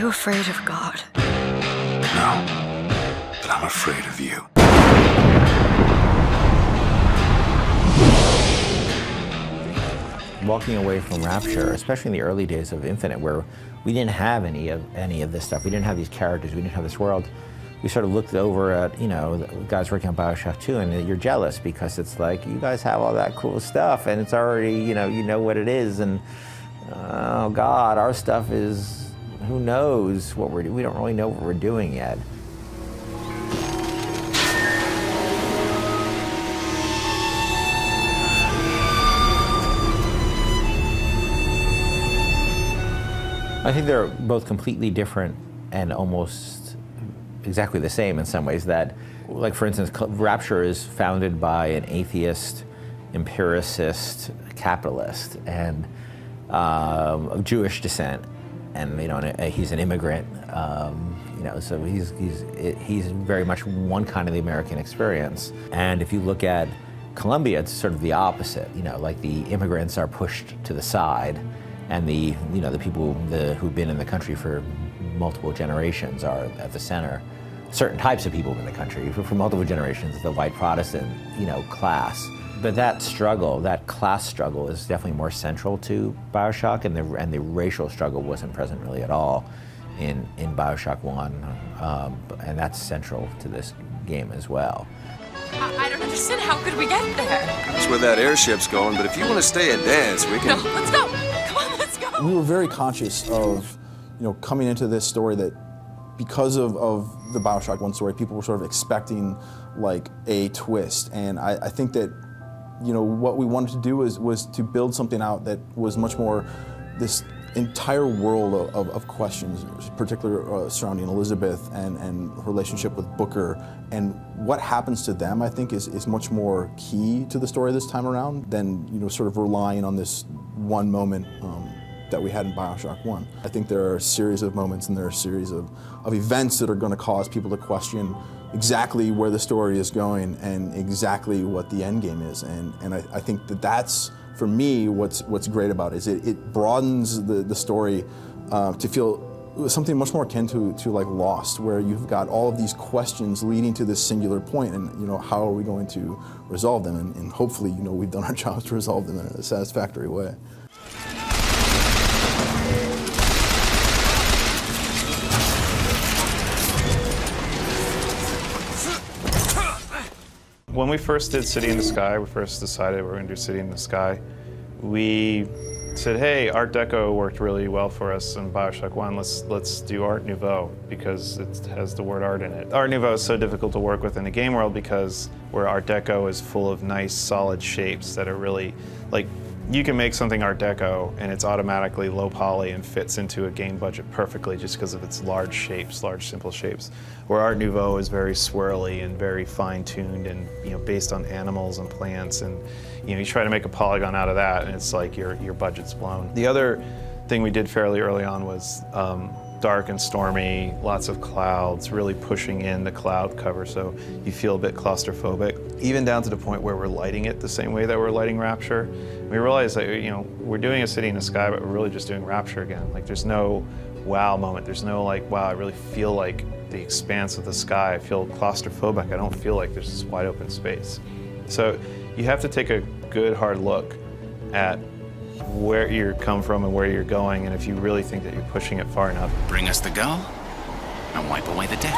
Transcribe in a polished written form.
you afraid of God? No, but I'm afraid of you. Walking away from Rapture, especially in the early days of Infinite, where we didn't have any of this stuff. We didn't have these characters. We didn't have this world. We sort of looked over at, you know, the guys working on BioShock 2, and you're jealous because it's like, you guys have all that cool stuff, and it's already, you know what it is, and oh God, our stuff is, who knows what we don't really know what we're doing yet. I think they're both completely different and almost exactly the same in some ways. That, like for instance, Rapture is founded by an atheist, empiricist, capitalist, and of Jewish descent, and you know, he's an immigrant. You know, so he's very much one kind of the American experience. And if you look at Columbia, it's sort of the opposite. You know, like the immigrants are pushed to the side, and the people who've been in the country for multiple generations are at the center. Certain types of people in the country for multiple generations, the white Protestant, you know, class. But that struggle, that class struggle, is definitely more central to BioShock, and the racial struggle wasn't present really at all in BioShock 1, and that's central to this game as well. I don't understand. How could we get there? That's where that airship's going, but if you want to stay and dance, we can... No, let's go. Come on, let's go. We were very conscious of, you know, coming into this story that because of the BioShock 1 story, people were sort of expecting like a twist, and I think that, you know, what we wanted to do was to build something out that was much more this entire world of questions, particularly surrounding Elizabeth and her relationship with Booker, and what happens to them, I think, is much more key to the story this time around than, you know, sort of relying on this one moment that we had in BioShock 1. I think there are a series of moments and there are a series of events that are going to cause people to question exactly where the story is going and exactly what the end game is, and I think that that's, for me, what's great about it is it broadens the story to feel something much more akin to like Lost, where you've got all of these questions leading to this singular point, and you know, how are we going to resolve them, and hopefully, you know, we've done our jobs to resolve them in a satisfactory way. When we first did City in the Sky, we first decided we were going to do City in the Sky, we said, hey, Art Deco worked really well for us in BioShock 1, let's do Art Nouveau, because it has the word art in it. Art Nouveau is so difficult to work with in the game world because where Art Deco is full of nice, solid shapes that are really, like, you can make something Art Deco and it's automatically low poly and fits into a game budget perfectly just because of its large shapes, large simple shapes. Where Art Nouveau is very swirly and very fine-tuned and, you know, based on animals and plants, and you know, you try to make a polygon out of that and it's like your budget's blown. The other thing we did fairly early on was dark and stormy, lots of clouds, really pushing in the cloud cover so you feel a bit claustrophobic, even down to the point where we're lighting it the same way that we're lighting Rapture. We realized that, you know, we're doing a City in the Sky, but we're really just doing Rapture again. Like, there's no wow moment. There's no like, wow, I really feel like the expanse of the sky. I feel claustrophobic. I don't feel like there's this wide open space. So you have to take a good hard look at where you come from and where you're going, and if you really think that you're pushing it far enough. Bring us the girl and wipe away the debt.